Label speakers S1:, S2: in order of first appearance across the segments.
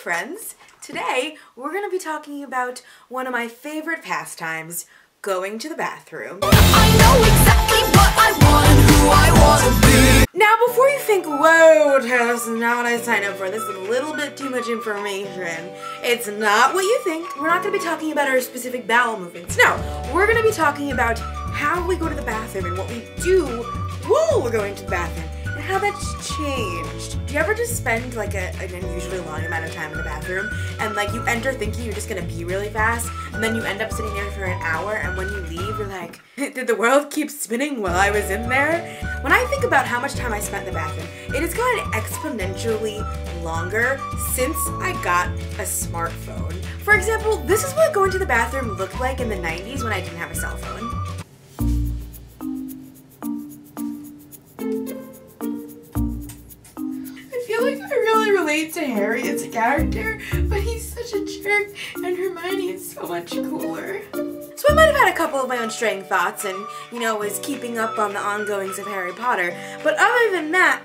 S1: friends! Today we're going to be talking about one of my favorite pastimes, going to the bathroom.
S2: I know exactly what I want and who I want to be.
S1: Now before you think, whoa Taylor, this is not what I signed up for, this is a little bit too much information. It's not what you think. We're not going to be talking about our specific bowel movements. No, we're going to be talking about how we go to the bathroom and what we do while we're going to the bathroom. And how that's changed. Do you ever just spend like an unusually long amount of time in the bathroom and like you enter thinking you're just gonna be really fast and then you end up sitting there for an hour and when you leave you're like, did the world keep spinning while I was in there? When I think about how much time I spent in the bathroom, it has gotten exponentially longer since I got a smartphone. For example, this is what going to the bathroom looked like in the 90s when I didn't have a cell phone. I feel like I really relate to Harry as a character, but he's such a jerk and Hermione is so much cooler. So I might have had a couple of my own straying thoughts and, you know, was keeping up on the ongoings of Harry Potter, but other than that,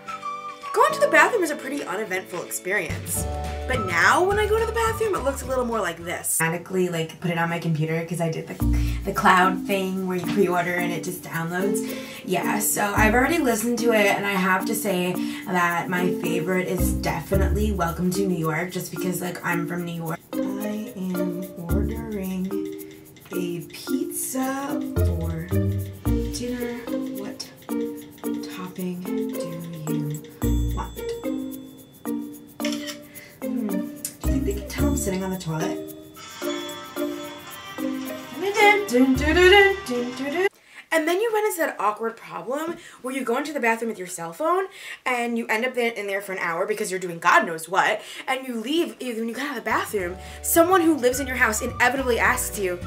S1: going to the bathroom is a pretty uneventful experience. But now when I go to the bathroom, it looks a little more like this. Automatically like put it on my computer because I did the cloud thing where you pre-order and it just downloads. Yeah, so I've already listened to it and I have to say that my favorite is definitely Welcome to New York, just because like I'm from New York. I am ordering a pizza for dinner. What topping do you want? Do you think they can tell I'm sitting on the toilet? And then you run into that awkward problem where you go into the bathroom with your cell phone and you end up in there for an hour because you're doing God knows what, and you leave. When you get out of the bathroom, someone who lives in your house inevitably asks you,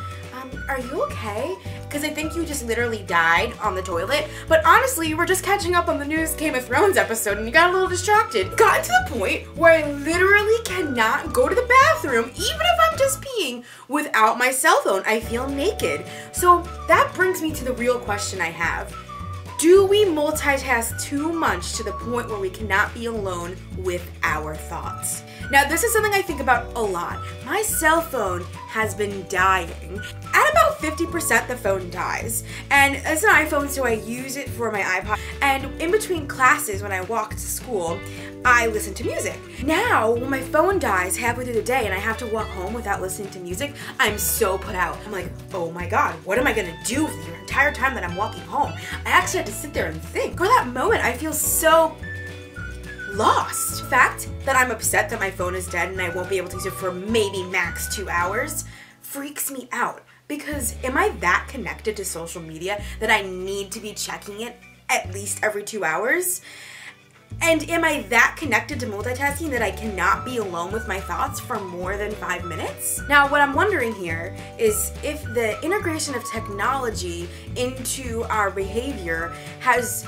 S1: are you okay? Because I think you just literally died on the toilet. But honestly, you were just catching up on the newest Game of Thrones episode and you got a little distracted. Gotten to the point where I literally cannot go to the bathroom, even if I'm just peeing, without my cell phone. I feel naked. So that brings me to the real question I have. Do we multitask too much to the point where we cannot be alone with our thoughts? Now, this is something I think about a lot. My cell phone has been dying. At about 50%, the phone dies. And as an iPhone, so I use it for my iPod. And in between classes, when I walk to school, I listen to music. Now, when my phone dies halfway through the day and I have to walk home without listening to music, I'm so put out. I'm like, oh my God, what am I gonna do with the entire time that I'm walking home? I actually had to sit there and think. For that moment, I feel so lost. The fact that I'm upset that my phone is dead and I won't be able to use it for maybe max 2 hours freaks me out. Because am I that connected to social media that I need to be checking it at least every 2 hours? And am I that connected to multitasking that I cannot be alone with my thoughts for more than 5 minutes? Now, what I'm wondering here is if the integration of technology into our behavior has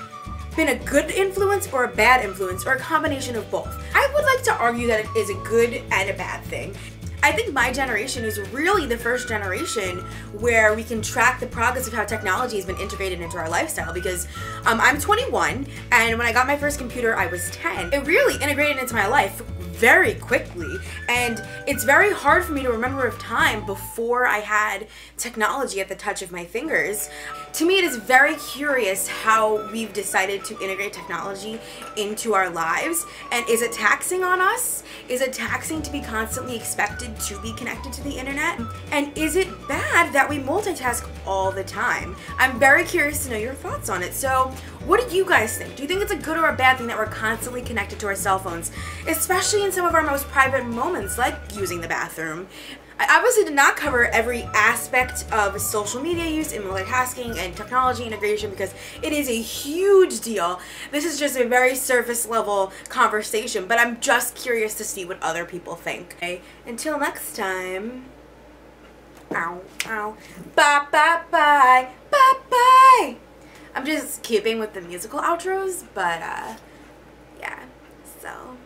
S1: been a good influence or a bad influence or a combination of both. I would like to argue that it is a good and a bad thing. I think my generation is really the first generation where we can track the progress of how technology has been integrated into our lifestyle, because I'm 21 and when I got my first computer I was 10. It really integrated into my life very quickly, and it's very hard for me to remember a time before I had technology at the touch of my fingers. To me, it is very curious how we've decided to integrate technology into our lives, and is it taxing on us? Is it taxing to be constantly expected to be connected to the internet? And is it bad that we multitask all the time? I'm very curious to know your thoughts on it. So what do you guys think? Do you think it's a good or a bad thing that we're constantly connected to our cell phones, especially in some of our most private moments, like using the bathroom? I obviously did not cover every aspect of social media use and multitasking and technology integration because it is a huge deal. This is just a very surface level conversation, but I'm just curious to see what other people think. Okay? Until next time, ow, ow, bye, bye, bye, bye, bye. I'm just keeping with the musical outros, but yeah, so.